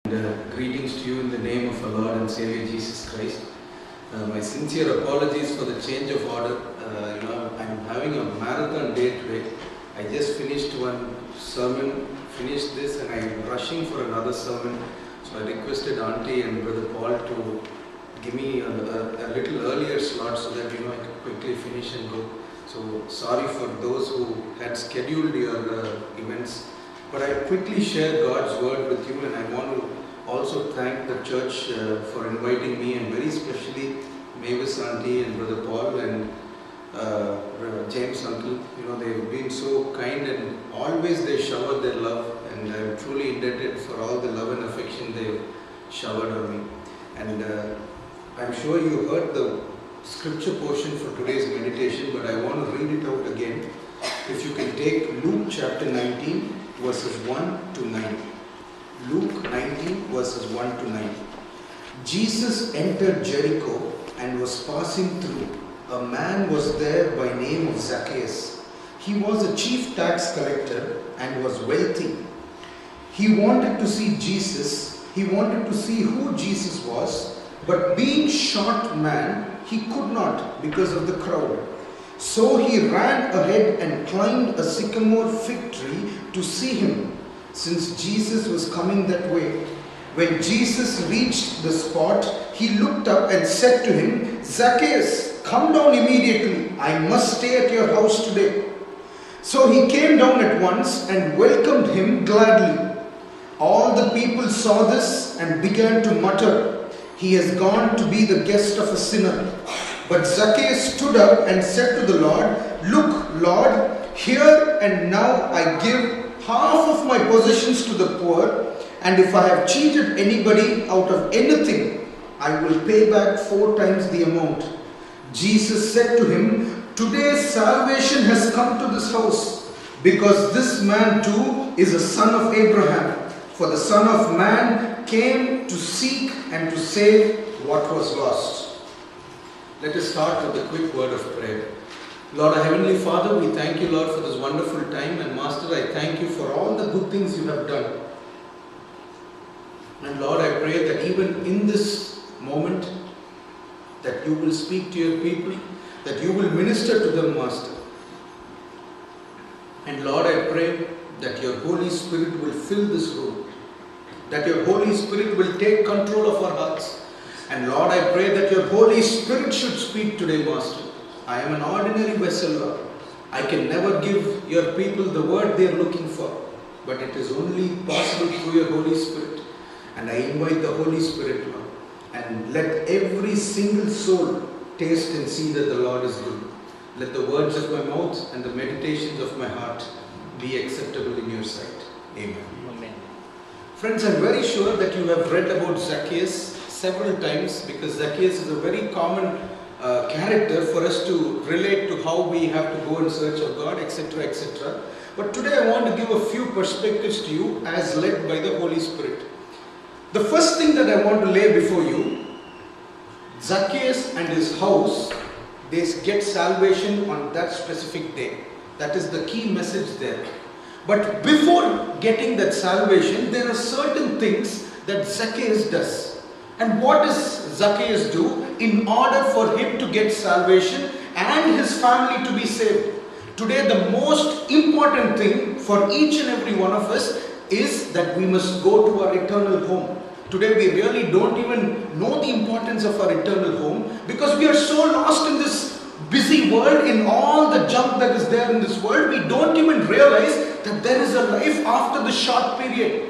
Greetings to you in the name of our Lord and Savior Jesus Christ. My sincere apologies for the change of order. I'm having a marathon day today. I just finished one sermon, finished this, and I'm rushing for another sermon. So I requested Auntie and Brother Paul to give me a little earlier slot so that I could quickly finish and go. So sorry for those who had scheduled your events. But I quickly share God's word with you, and I want to also thank the church for inviting me, and very especially Mavis Auntie and Brother Paul and James Uncle. They've been so kind, and always they showered their love, and I'm truly indebted for all the love and affection they've showered on me. And I'm sure you heard the scripture portion for today's meditation, but I want to read it out again. If you can take Luke chapter 19, verses 1 to 9. Luke 19, verses 1 to 9. Jesus entered Jericho and was passing through. A man was there by name of Zacchaeus. He was a chief tax collector and was wealthy. He wanted to see Jesus. He wanted to see who Jesus was, but being short man, he could not because of the crowd. So he ran ahead and climbed a sycamore fig tree to see him, since Jesus was coming that way. When Jesus reached the spot, he looked up and said to him, "Zacchaeus, come down immediately. I must stay at your house today." So he came down at once and welcomed him gladly. All the people saw this and began to mutter, "He has gone to be the guest of a sinner." But Zacchaeus stood up and said to the Lord, "Look, Lord, here and now I give half of my possessions to the poor, and if I have cheated anybody out of anything, I will pay back 4 times the amount." Jesus said to him, "Today salvation has come to this house, because this man too is a son of Abraham. For the Son of Man came to seek and to save what was lost." Let us start with a quick word of prayer. Lord, our Heavenly Father, we thank you, Lord, for this wonderful time. And Master, I thank you for all the good things you have done. And Lord, I pray that even in this moment, that you will speak to your people, that you will minister to them, Master. And Lord, I pray that your Holy Spirit will fill this room, that your Holy Spirit will take control of our hearts. And Lord, I pray that your Holy Spirit should speak today, Master. I am an ordinary vessel, Lord. I can never give your people the word they are looking for, but it is only possible through your Holy Spirit. And I invite the Holy Spirit, Lord, and let every single soul taste and see that the Lord is good. Let the words of my mouth and the meditations of my heart be acceptable in your sight. Amen. Amen. Friends, I'm very sure that you have read about Zacchaeus several times, because Zacchaeus is a very common character for us to relate to how we have to go in search of God, etc., etc. But today I want to give a few perspectives to you as led by the Holy Spirit. The first thing that I want to lay before you, Zacchaeus and his house, they get salvation on that specific day. That is the key message there. But before getting that salvation, there are certain things that Zacchaeus does. And what does Zacchaeus do in order for him to get salvation and his family to be saved? Today, the most important thing for each and every one of us is that we must go to our eternal home. Today, we really don't even know the importance of our eternal home, because we are so lost in this busy world, in all the junk that is there in this world. We don't even realize that there is a life after the short period.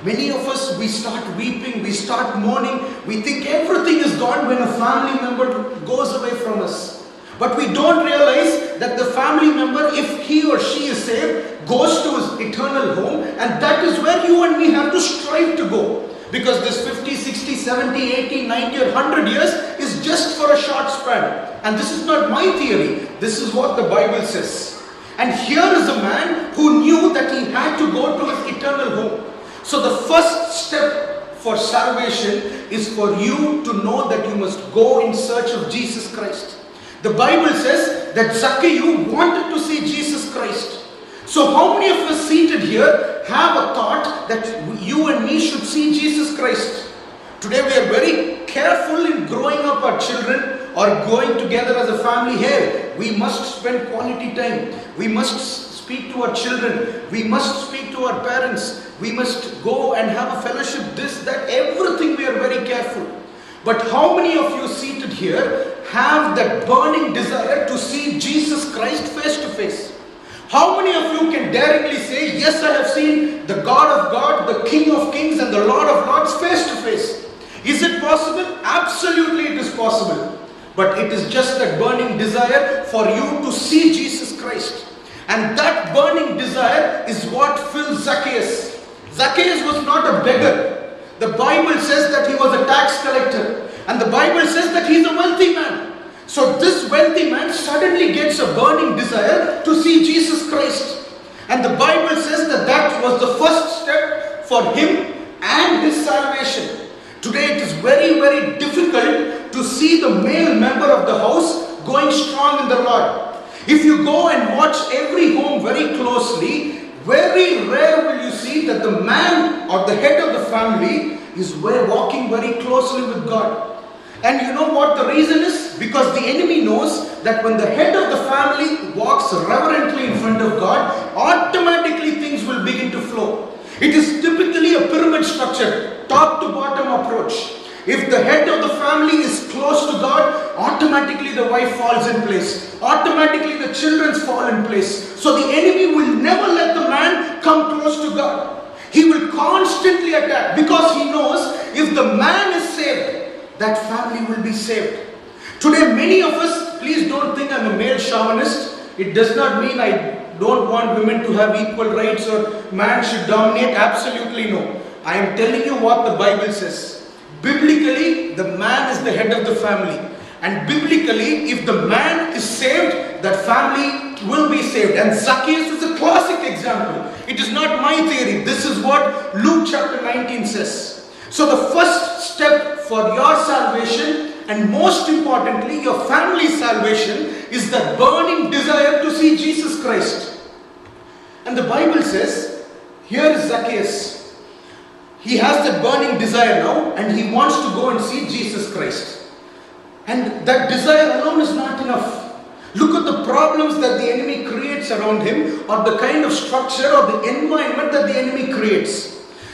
Many of us, we start weeping, we start mourning, we think everything is gone when a family member goes away from us. But we don't realize that the family member, if he or she is saved, goes to his eternal home, and that is where you and me have to strive to go. Because this 50, 60, 70, 80, 90 or 100 years is just for a short span. And this is not my theory, this is what the Bible says. And here is a man who knew that he had to go to his eternal home. So the first step for salvation is for you to know that you must go in search of Jesus Christ. The Bible says that Zacchaeus wanted to see Jesus Christ. So how many of us seated here have a thought that you and me should see Jesus Christ. Today we are very careful in growing up our children or going together as a family. Here, we must spend quality time. We must speak to our children. We must speak to our parents. We must go and have a fellowship, this, that, everything we are very careful. But how many of you seated here have that burning desire to see Jesus Christ face to face? How many of you can daringly say, yes, I have seen the God of God, the King of Kings and the Lord of Lords face to face? Is it possible? Absolutely it is possible. But it is just that burning desire for you to see Jesus Christ. And that burning desire is what filled Zacchaeus. Zacchaeus was not a beggar. The Bible says that he was a tax collector. And the Bible says that he is a wealthy man. So this wealthy man suddenly gets a burning desire to see Jesus Christ. And the Bible says that that was the first step for him and his salvation. Today it is very, very difficult to see the male member of the house going strong in the Lord. If you go and watch every home very closely, very rare will you see that the man or the head of the family is walking very closely with God. And you know what the reason is? Because the enemy knows that when the head of the family walks reverently in front of God, automatically things will begin to flow. It is typically a pyramid structure, top to bottom approach. If the head of the family is close to God, automatically the wife falls in place. Automatically the children fall in place. So the enemy will never let the man come close to God. He will constantly attack because he knows if the man is saved, that family will be saved. Today many of us, please don't think I'm a male chauvinist. It does not mean I don't want women to have equal rights or man should dominate. Absolutely no. I am telling you what the Bible says. Biblically, the man is the head of the family. And biblically, if the man is saved, that family will be saved. And Zacchaeus is a classic example. It is not my theory. This is what Luke chapter 19 says. So the first step for your salvation, and most importantly, your family's salvation, is that burning desire to see Jesus Christ. And the Bible says, here is Zacchaeus. He has that burning desire now, and he wants to go and see Jesus Christ. And that desire alone is not enough. Look at the problems that the enemy creates around him, or the kind of structure or the environment that the enemy creates.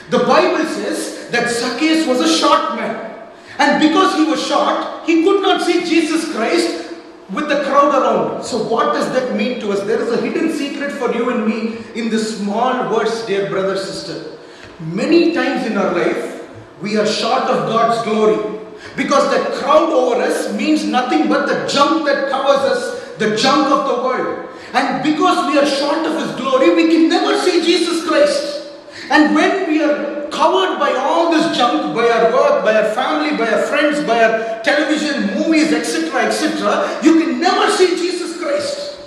The Bible says that Zacchaeus was a short man. And because he was short, he could not see Jesus Christ with the crowd around. So what does that mean to us? There is a hidden secret for you and me in this small verse, dear brother, sister. Many times in our life, we are short of God's glory. Because that crowd over us means nothing but the junk that covers us, the junk of the world. And because we are short of His glory, we can never see Jesus Christ. And when we are covered by all this junk, by our work, by our family, by our friends, by our television, movies, etc., etc., you can never see Jesus Christ.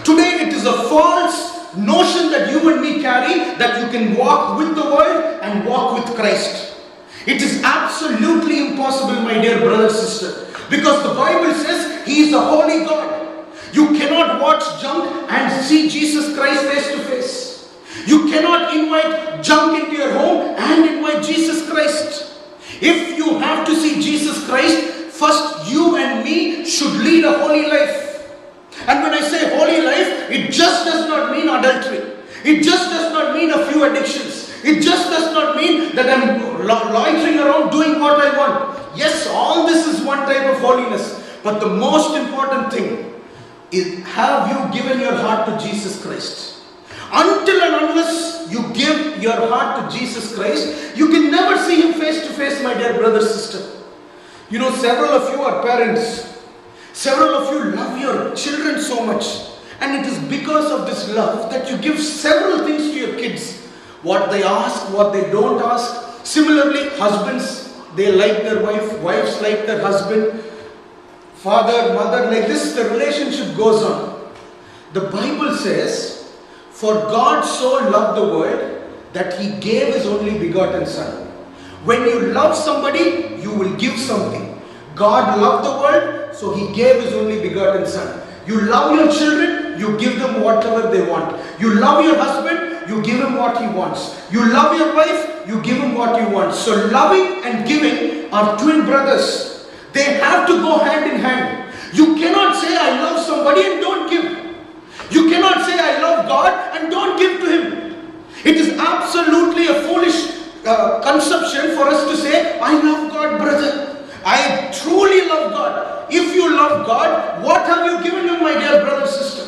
Today it is a false notion that you and me carry that you can walk with the world and walk with Christ. It is absolutely impossible, my dear brother, sister, because the Bible says He is a holy God. You cannot watch junk and see Jesus Christ face to face. You cannot invite junk into your home and invite Jesus Christ. If you have to see Jesus Christ, first you and me should lead a holy life. And when I say holy life, it just does not mean adultery. It just does not mean a few addictions. It just does not mean that I'm loitering around doing what I want. Yes, all this is one type of holiness. But the most important thing is, have you given your heart to Jesus Christ? Until and unless you give your heart to Jesus Christ, you can never see Him face to face, my dear brother, sister. You know, several of you are parents. Several of you love your children so much. And it is because of this love that you give several things to your kids. What they ask, what they don't ask. Similarly, husbands, they like their wife. Wives like their husband. Father, mother, like this, the relationship goes on. The Bible says, for God so loved the world that He gave His only begotten Son. When you love somebody, you will give something. God loved the world, so He gave His only begotten Son. You love your children, you give them whatever they want. You love your husband, you give him what he wants. You love your wife, you give him what you want. So loving and giving are twin brothers. They have to go hand in hand. You cannot say I love somebody and don't give. You cannot say I love God and don't give to him. It is absolutely a foolish conception for us to say I love God, brother. I truly love God. If you love God, what have you given him, my dear brother, sister?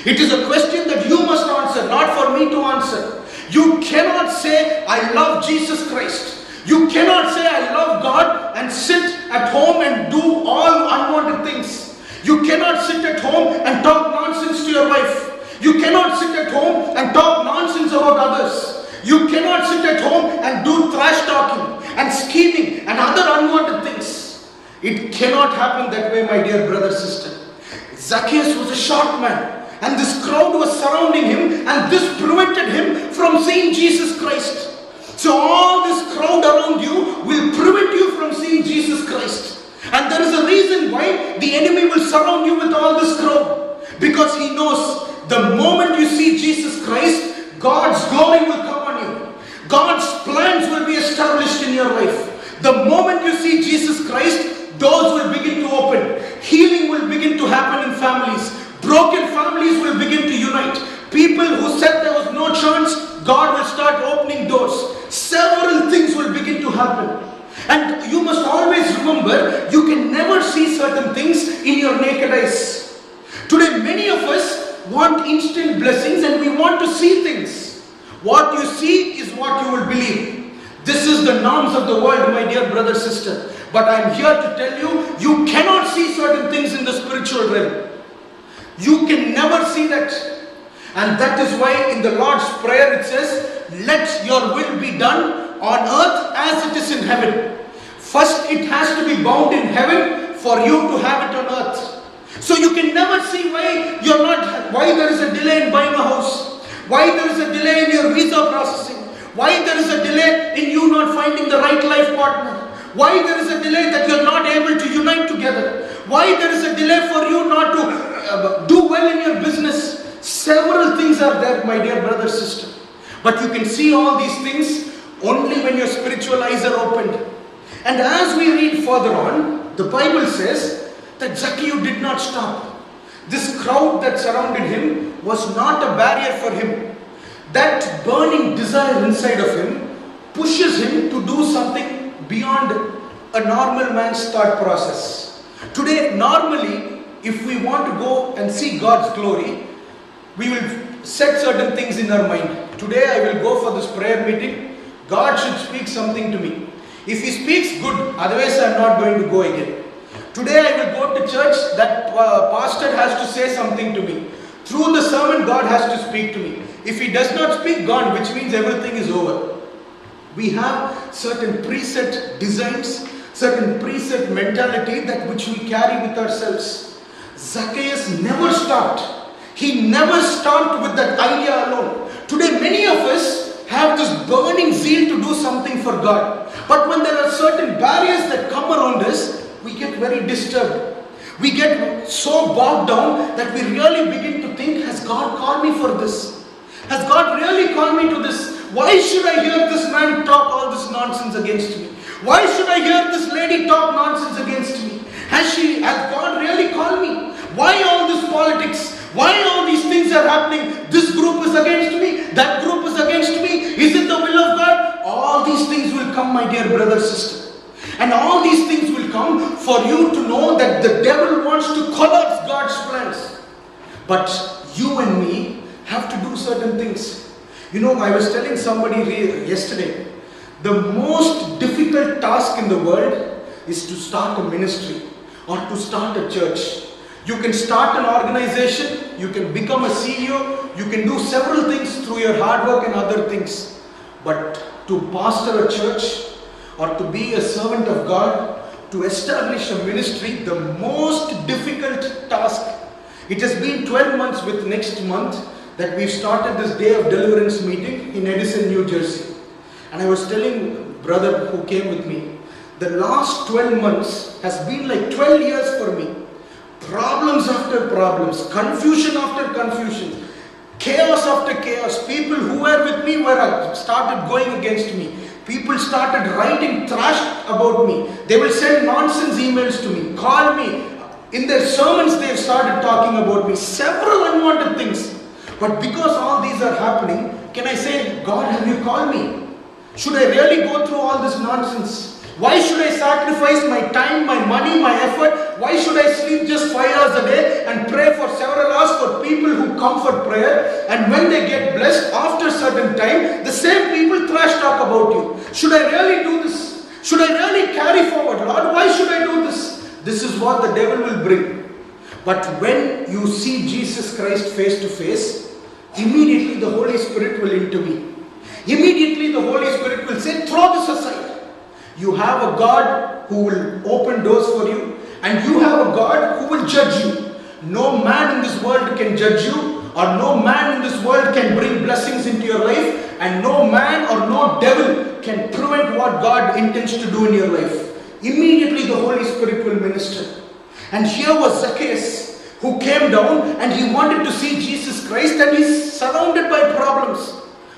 It is a question that you must answer, not for me to answer. You cannot say I love Jesus Christ. You cannot say I love God and sit at home and do all unwanted things. You cannot sit at home and talk nonsense to your wife. You cannot sit at home and talk nonsense about others. You cannot sit at home and do trash talking and scheming and other unwanted things. It cannot happen that way, my dear brother, sister. Zacchaeus was a short man, and this crowd was surrounding him, and this prevented him from seeing Jesus Christ. So all this crowd around you will prevent you from seeing Jesus Christ. And there is a reason why the enemy will surround you with all this crowd. Because he knows the moment you see Jesus Christ, God's glory will come on you. God's plans will be established in your life. The moment you see Jesus Christ, doors will begin to open. Healing will begin to happen in families. Broken families will begin to unite. People who said there was no chance, God will start opening doors. Several things will begin to happen. And you must always remember, you can never see certain things in your naked eyes. Today, many of us want instant blessings and we want to see things. What you see is what you will believe. This is the norms of the world, my dear brother, sister. But I am here to tell you, you cannot see certain things in the spiritual realm. You can never see that. And that is why in the Lord's Prayer it says, let your will be done on earth as it is in heaven. First it has to be bound in heaven for you to have it on earth. So you can never see why there is a delay in buying a house, why there is a delay in your visa processing, why there is a delay in you not finding the right life partner, why there is a delay that you are not able to unite together, why there is a delay for you not to do well in your business. Several things are there, my dear brother, sister. But you can see all these things only when your spiritual eyes are opened. And as we read further on, the Bible says that Zacchaeus did not stop. This crowd that surrounded him was not a barrier for him. That burning desire inside of him pushes him to do something beyond a normal man's thought process. Today, normally, if we want to go and see God's glory, we will set certain things in our mind. Today I will go for this prayer meeting. God should speak something to me. If He speaks, good. Otherwise I am not going to go again. Today I will go to church. That pastor has to say something to me. Through the sermon God has to speak to me. If He does not speak, gone, which means everything is over. We have certain preset designs, certain preset mentality that which we carry with ourselves. Zacchaeus never stopped. He never stopped with that idea alone. Today many of us have this burning zeal to do something for God. But when there are certain barriers that come around us, we get very disturbed. We get so bogged down that we really begin to think, has God called me for this? Has God really called me to this? Why should I hear this man talk all this nonsense against me? Why should I hear this lady talk nonsense against me? Has God really called me? Why all this politics? Why all these things are happening? This group is against me, that group is against me. Is it the will of God? All these things will come, my dear brother, sister. And all these things will come for you to know that the devil wants to collapse God's plans. But you and me have to do certain things. You know, I was telling somebody yesterday, the most difficult task in the world is to start a ministry or to start a church. You can start an organization, you can become a CEO, you can do several things through your hard work and other things. But to pastor a church or to be a servant of God, to establish a ministry, the most difficult task. It has been 12 months with next month that we've started this Day of Deliverance meeting in Edison, New Jersey. And I was telling brother who came with me, the last 12 months has been like 12 years for me. Problems after problems, confusion after confusion. Chaos after chaos. People who were with me started going against me. People started writing trash about me. They will send nonsense emails to me, call me. In their sermons, they've started talking about me. Several unwanted things. But because all these are happening, can I say, God, have you called me? Should I really go through all this nonsense? Why should I sacrifice my time, my money, my effort? Why should I sleep just 5 hours a day and pray for several hours for people who come for prayer? And when they get blessed after a certain time, the same people trash talk about you. Should I really do this? Should I really carry forward? Lord, why should I do this? This is what the devil will bring. But when you see Jesus Christ face to face, immediately the Holy Spirit will intervene. Immediately the Holy Spirit will say, throw this aside. You have a God who will open doors for you, and you have a God who will judge you. No man in this world can judge you, or no man in this world can bring blessings into your life, and no man or no devil can prevent what God intends to do in your life. Immediately the Holy Spirit will minister. And here was Zacchaeus, who came down and he wanted to see Jesus Christ, and he's surrounded by problems.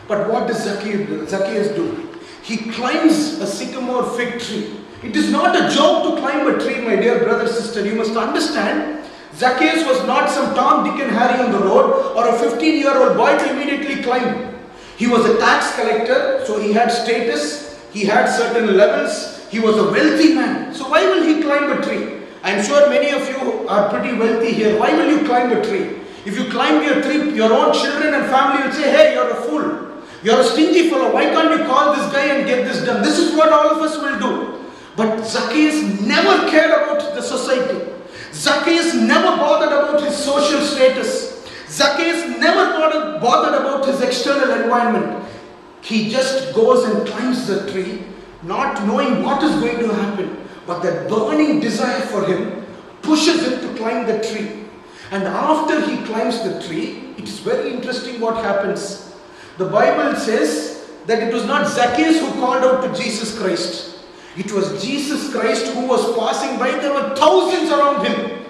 But what does Zacchaeus do? He climbs a sycamore fig tree. It is not a joke to climb a tree, my dear brother, sister. You must understand, Zacchaeus was not some Tom, Dick and Harry on the road, or a 15-year-old boy to immediately climb. He was a tax collector, so he had status, he had certain levels, he was a wealthy man. So why will he climb a tree? I am sure many of you are pretty wealthy here. Why will you climb a tree? If you climb your tree, your own children and family will say, hey, you're a fool. You're a stingy fellow. Why can't you call this guy and get this done? This is what all of us will do. But Zacchaeus never cared about the society. Zacchaeus never bothered about his social status. Zacchaeus never bothered about his external environment. He just goes and climbs the tree, not knowing what is going to happen. But that burning desire for him pushes him to climb the tree. And after he climbs the tree, it is very interesting what happens. The Bible says that it was not Zacchaeus who called out to Jesus Christ. It was Jesus Christ who was passing by. There were thousands around him.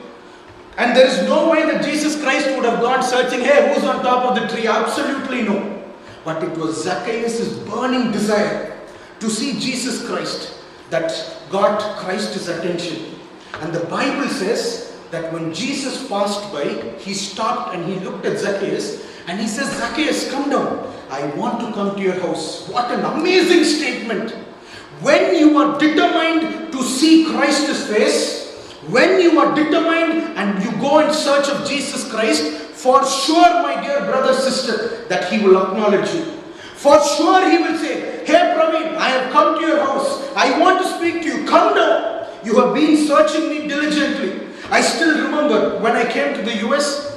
And there is no way that Jesus Christ would have gone searching, hey, who's on top of the tree? Absolutely no. But it was Zacchaeus' burning desire to see Jesus Christ that got Christ's attention. And the Bible says that when Jesus passed by, he stopped and he looked at Zacchaeus and he says, Zacchaeus, come down. I want to come to your house. What an amazing statement. When you are determined to see Christ's face, when you are determined and you go in search of Jesus Christ, for sure, my dear brother, sister, that he will acknowledge you. For sure he will say, hey Praveen, I have come to your house. I want to speak to you. Come down. You have been searching me diligently. I still remember when I came to the US,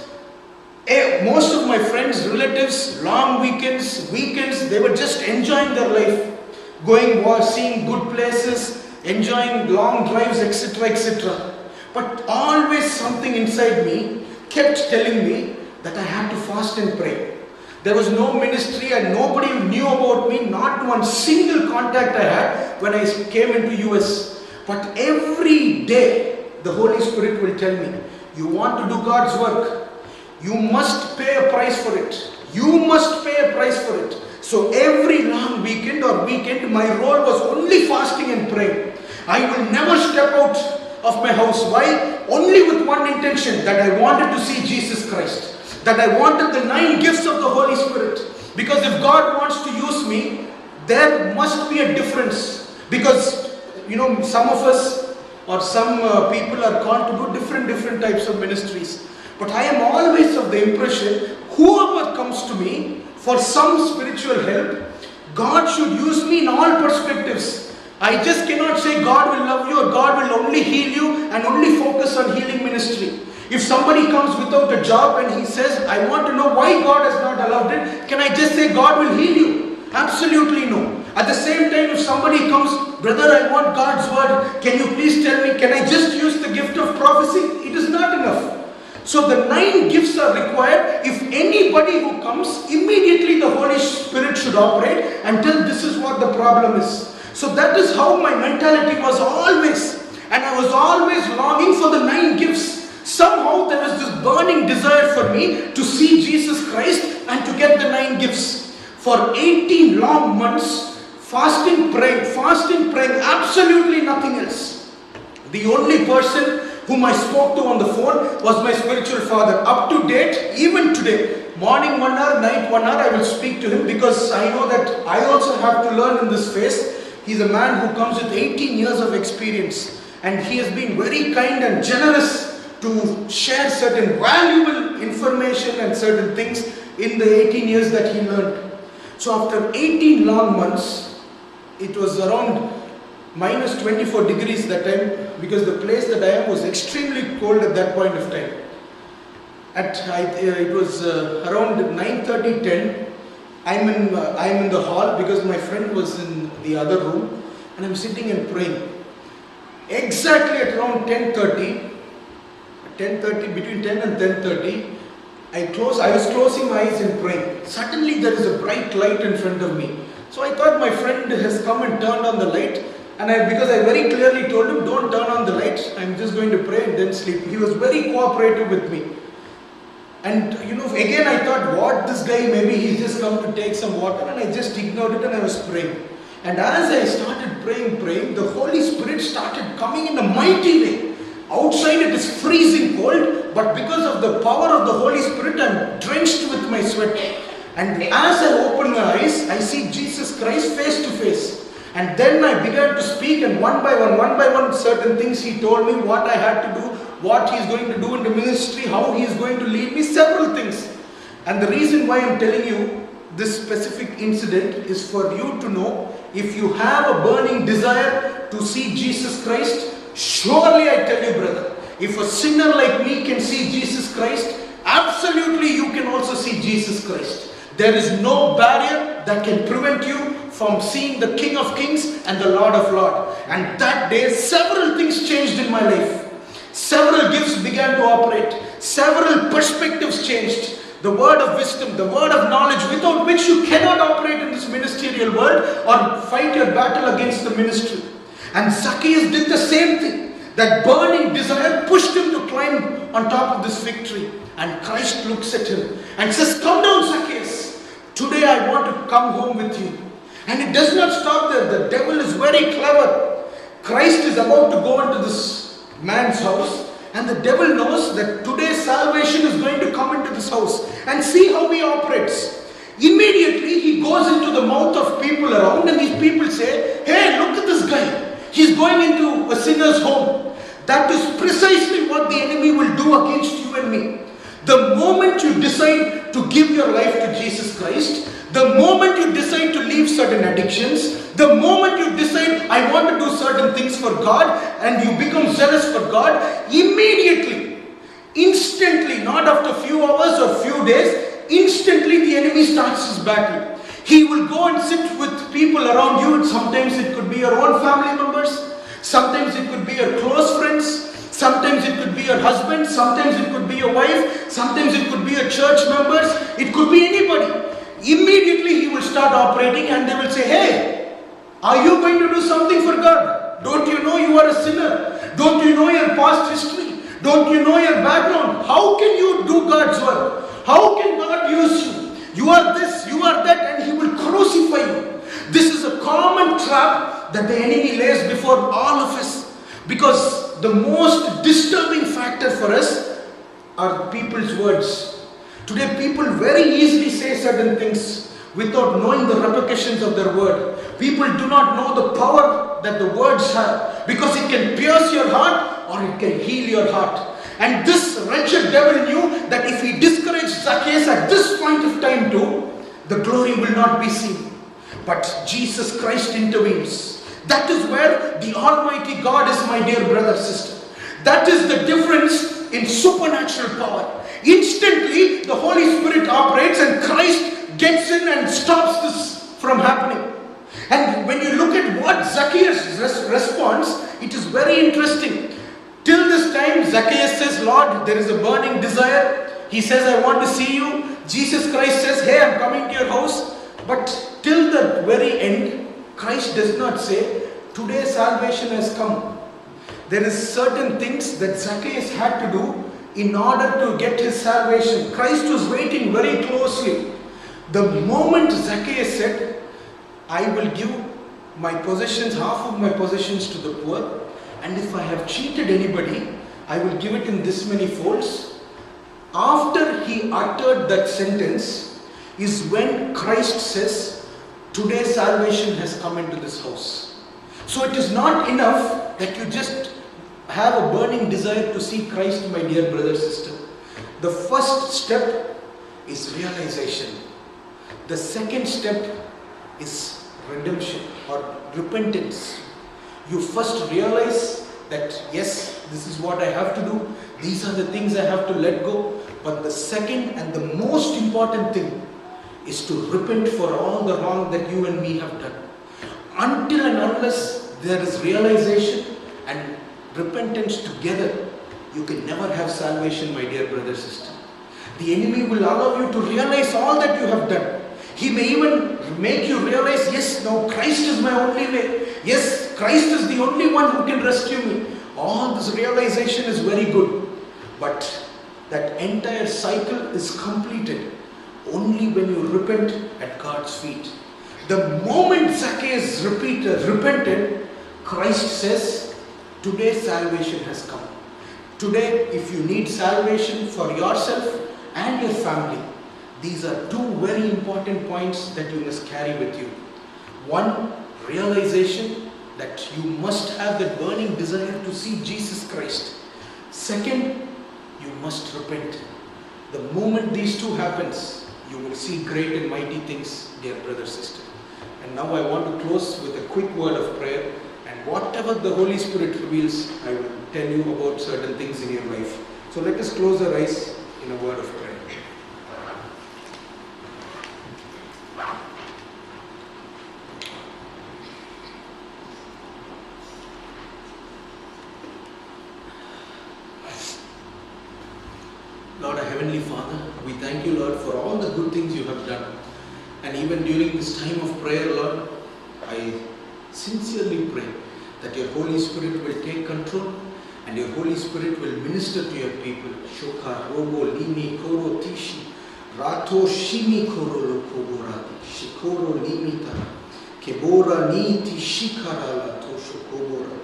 most of my friends, relatives, long weekends, they were just enjoying their life. Going, seeing good places, enjoying long drives, etc., etc. But always something inside me kept telling me that I had to fast and pray. There was no ministry and nobody knew about me, not one single contact I had when I came into US. But every day, the Holy Spirit will tell me, you want to do God's work, you must pay a price for it. You must pay a price for it. So every long weekend, my role was only fasting and praying. I will never step out of my house. Why? Only with one intention, that I wanted to see Jesus Christ. That I wanted the 9 gifts of the Holy Spirit. Because if God wants to use me, there must be a difference. Because, some of us or some people are called to do different types of ministries. But I am always of the impression, whoever comes to me for some spiritual help, God should use me in all perspectives. I just cannot say God will love you or God will only heal you and only focus on healing ministry. If somebody comes without a job and he says, I want to know why God has not allowed it, can I just say God will heal you? Absolutely no. At the same time, if somebody comes, brother, I want God's word, can you please tell me, can I just use the gift of prophecy? It is not enough. So the 9 gifts are required. If anybody who comes, immediately the Holy Spirit should operate and tell this is what the problem is. So that is how my mentality was always. And I was always longing for the 9 gifts. Somehow there was this burning desire for me to see Jesus Christ and to get the 9 gifts. For 18 long months, fasting, praying, absolutely nothing else. The only person whom I spoke to on the phone was my spiritual father. Up to date, even today, morning 1 hour, night 1 hour, I will speak to him, because I know that I also have to learn in this phase. He's a man who comes with 18 years of experience, and he has been very kind and generous to share certain valuable information and certain things in the 18 years that he learned. So after 18 long months, it was around minus 24 degrees that time, because the place that I am was extremely cold at that point of time. It was around 9:30, 10. I'm in the hall because my friend was in the other room, and I'm sitting and praying. Exactly at around 10:30, between 10 and 10:30, I was closing my eyes and praying. Suddenly there is a bright light in front of me. So I thought my friend has come and turned on the light, and because I very clearly told him, don't turn on the light, I'm just going to pray and then sleep. He was very cooperative with me. And again I thought, what, this guy, maybe he's just come to take some water, and I just ignored it and I was praying. And as I started praying, the Holy Spirit started coming in a mighty way. Outside it is freezing cold, but because of the power of the Holy Spirit, I'm drenched with my sweat. And as I open my eyes, I see Jesus Christ face to face. And then I began to speak, and one by one, certain things he told me, what I had to do, what he's going to do in the ministry, how he is going to lead me, several things. And the reason why I'm telling you this specific incident is for you to know, if you have a burning desire to see Jesus Christ, surely I tell you, brother, if a sinner like me can see Jesus Christ, absolutely you can also see Jesus Christ. There is no barrier that can prevent you from seeing the King of Kings and the Lord of Lords. And that day, several things changed in my life. Several gifts began to operate. Several perspectives changed. The word of wisdom, the word of knowledge, without which you cannot operate in this ministerial world or fight your battle against the ministry. And Zacchaeus did the same thing. That burning desire pushed him to climb on top of this fig tree. And Christ looks at him and says, come down, Zacchaeus. Today I want to come home with you. And it does not stop there. The devil is very clever. Christ is about to go into this man's house, and the devil knows that today salvation is going to come into this house. And see how he operates. Immediately he goes into the mouth of people around, and these people say, hey, look at this guy. He's going into a sinner's home. That is precisely what the enemy will do against you and me. The moment you decide to give your life to Jesus Christ, the moment you decide to leave certain addictions, the moment you decide, I want to do certain things for God, and you become zealous for God, immediately, instantly, not after few hours or few days, instantly the enemy starts his battle. He will go and sit with people around you. Sometimes it could be your own family members, sometimes it could be your close friends, sometimes it could be your husband, sometimes it could be your wife, sometimes it could be your church members, it could be anybody. Immediately he will start operating, and they will say, hey, are you going to do something for God? Don't you know you are a sinner? Don't you know your past history? Don't you know your background? How can you do God's work? How can God use you? You are this, you are that, and he will crucify you. This is a common trap that the enemy lays before all of us, because the most disturbing factor for us are people's words. Today people very easily say certain things without knowing the repercussions of their word. People do not know the power that the words have, because it can pierce your heart or it can heal your heart. And this wretched devil knew that if he discouraged Zacchaeus at this point of time too, the glory will not be seen. But Jesus Christ intervenes. That is where the Almighty God is, my dear brother, sister. That is the difference in supernatural power. Instantly, the Holy Spirit operates, and Christ gets in and stops this from happening. And when you look at what Zacchaeus responds, it is very interesting. Till this time, Zacchaeus says, Lord, there is a burning desire. He says, I want to see you. Jesus Christ says, hey, I'm coming to your house. But till the very end, Christ does not say, today salvation has come. There is certain things that Zacchaeus had to do in order to get his salvation. Christ was waiting very closely. The moment Zacchaeus said, I will give my possessions, half of my possessions to the poor, and if I have cheated anybody, I will give it in this many folds. After he uttered that sentence is when Christ says, today salvation has come into this house. So it is not enough that you just have a burning desire to see Christ, my dear brother, sister. The first step is realization. The second step is redemption or repentance. You first realize that yes, this is what I have to do. These are the things I have to let go. But the second and the most important thing is to repent for all the wrong that you and me have done. Until and unless there is realization and repentance together, you can never have salvation, my dear brother, sister. The enemy will allow you to realize all that you have done. He may even make you realize, yes, now Christ is my only way. Yes, Christ is the only one who can rescue me. All this realization is very good. But that entire cycle is completed only when you repent at God's feet. The moment Zacchaeus repented, Christ says, today salvation has come. Today, if you need salvation for yourself and your family, these are two very important points that you must carry with you. One, realization that you must have that burning desire to see Jesus Christ. Second, you must repent. The moment these two happens, you will see great and mighty things, dear brother, sister. And now I want to close with a quick word of prayer. And whatever the Holy Spirit reveals, I will tell you about certain things in your life. So let us close our eyes in a word of prayer. Lord, our Heavenly Father, we thank you, Lord, for all the good things you have done. And even during this time of prayer, Lord, I sincerely pray that your Holy Spirit will take control and your Holy Spirit will minister to your people. Shoka, Robo, Limi, Koro, Tishi, Rato, Shimi, Koro, Koborati, Shikoro, Limita, Kebora, Niti, Shikarala, Tosho, Kobora,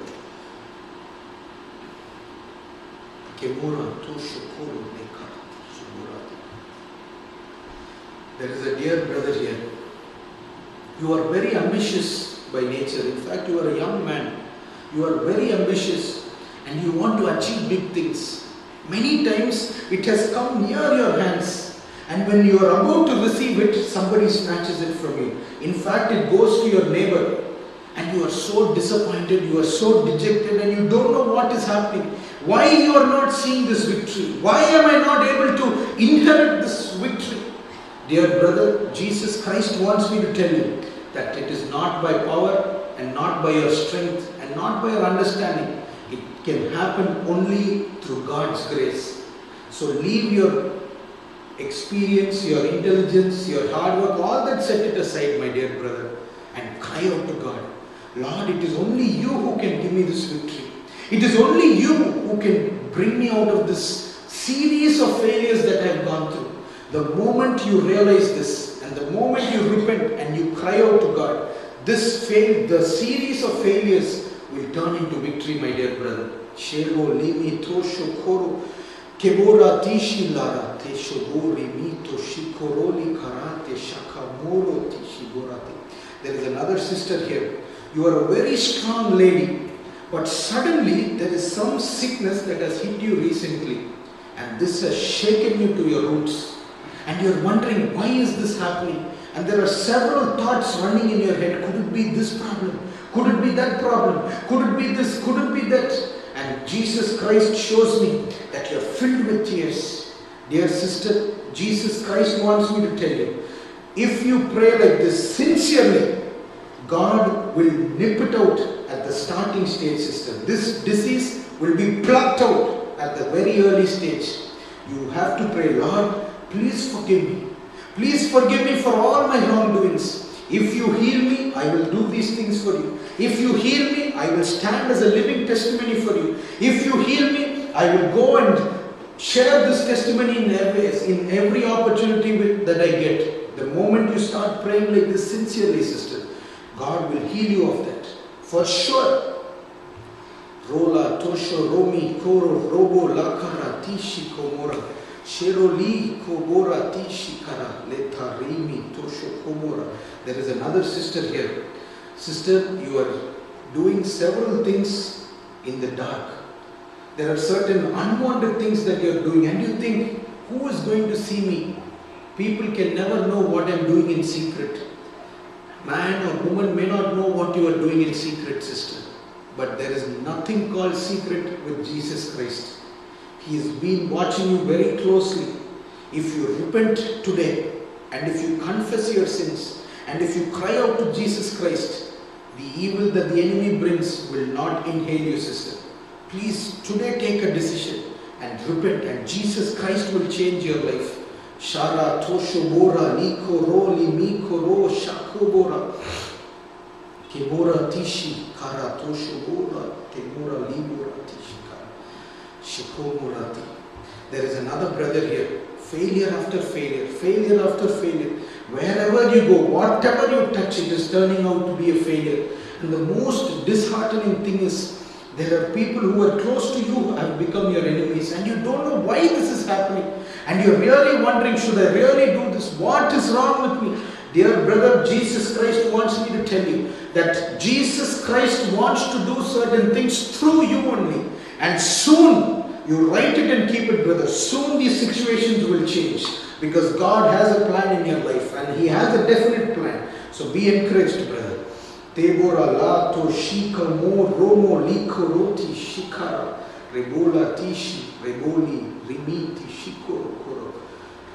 Kebora, Tosho, Koro, Nekara, Shiborati. There is a dear brother here. You are very ambitious by nature. In fact, you are a young man. You are very ambitious and you want to achieve big things. Many times it has come near your hands, and when you are about to receive it, somebody snatches it from you. In fact, it goes to your neighbor and you are so disappointed, you are so dejected, and you don't know what is happening. Why you are not seeing this victory? Why am I not able to inherit this victory? Dear brother, Jesus Christ wants me to tell you that it is not by power and not by your strength and not by your understanding. It can happen only through God's grace. So leave your experience, your intelligence, your hard work, all that, set it aside, my dear brother, and cry out to God. Lord, it is only you who can give me this victory. It is only you who can bring me out of this series of failures that I have gone through. The moment you realize this, and the moment you repent and you cry out to God, the series of failures will turn into victory, my dear brother. Shelo limi tosho koro kebora tishi lara teshobori mito shikoroli karate shakamoro tishiborati. There is another sister here. You are a very strong lady, but suddenly there is some sickness that has hit you recently, and this has shaken you to your roots. And you are wondering, why is this happening? And there are several thoughts running in your head. Could it be this problem? Could it be that problem? Could it be this? Could it be that? And Jesus Christ shows me that you are filled with tears. Dear sister, Jesus Christ wants me to tell you, if you pray like this sincerely, God will nip it out at the starting stage, sister. This disease will be plucked out at the very early stage. You have to pray, Lord, please forgive me. Please forgive me for all my wrongdoings. If you heal me, I will do these things for you. If you heal me, I will stand as a living testimony for you. If you heal me, I will go and share this testimony in every opportunity that I get. The moment you start praying like this sincerely, sister, God will heal you of that. For sure. Rola, Tosho, Romi, Koro, Robo, Lakara, Tishi, Komora, Sheroli, Kobora, Tishikara, Leta, Rimi, Tosho, Komora. There is another sister here. Sister, you are doing several things in the dark. There are certain unwanted things that you are doing, and you think, who is going to see me? People can never know what I am doing in secret. Man or woman may not know what you are doing in secret, sister. But there is nothing called secret with Jesus Christ. He has been watching you very closely. If you repent today, and if you confess your sins, and if you cry out to Jesus Christ, the evil that the enemy brings will not inhale you, sister. Please today take a decision and repent, and Jesus Christ will change your life. Shara Tosho Bora Liko Roli Miko Ro Shako Bora Kebora Tishi Kara Tosho Bora Temora Libora Tishika Shikomorati. There is another brother here. Failure after failure, failure after failure. Wherever you go, whatever you touch, it is turning out to be a failure. And the most disheartening thing is, there are people who are close to you who have become your enemies, and you don't know why this is happening. And you're really wondering, should I really do this? What is wrong with me? Dear brother, Jesus Christ wants me to tell you that Jesus Christ wants to do certain things through you only. And soon, you write it and keep it, brother. Soon these situations will change, because God has a plan in your life, and He has a definite plan. So be encouraged, brother. Tebora lato shika mo romo liko roti shikara rebola tishi reboli rimiti shikoro koro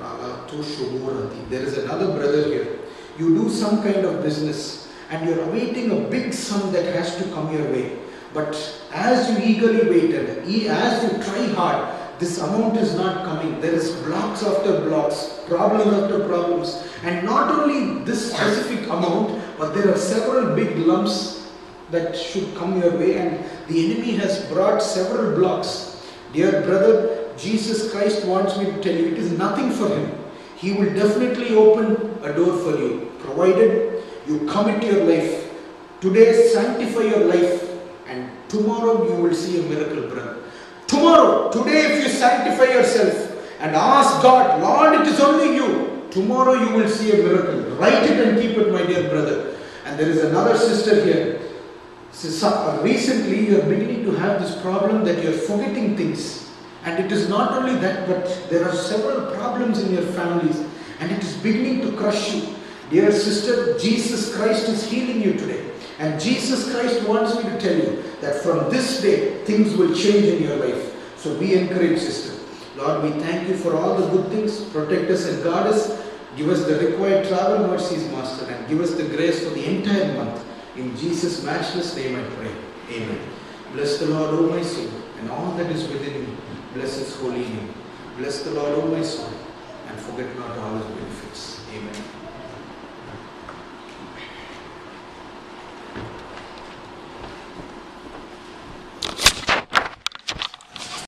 rala tosho morati. There is another brother here. You do some kind of business, and you're awaiting a big sum that has to come your way. But as you eagerly wait and as you try hard, this amount is not coming. There is blocks after blocks, problems after problems. And not only this specific amount, but there are several big lumps that should come your way, and the enemy has brought several blocks. Dear brother, Jesus Christ wants me to tell you, it is nothing for Him. He will definitely open a door for you, provided you commit your life. Today, sanctify your life, and tomorrow you will see a miracle, brother. Tomorrow, today if you sanctify yourself and ask God, Lord, it is only you, tomorrow you will see a miracle. Write it and keep it, my dear brother. And there is another sister here. Recently you are beginning to have this problem that you are forgetting things. And it is not only that, but there are several problems in your families, and it is beginning to crush you. Dear sister, Jesus Christ is healing you today. And Jesus Christ wants me to tell you that from this day, things will change in your life. So be encouraged, sister. Lord, we thank you for all the good things. Protect us and guard us. Give us the required travel mercies, Master, and give us the grace for the entire month. In Jesus' matchless name I pray. Amen. Bless the Lord, O my soul, and all that is within me. Bless His holy name. Bless the Lord, O my soul, and forget not all His benefits. Amen.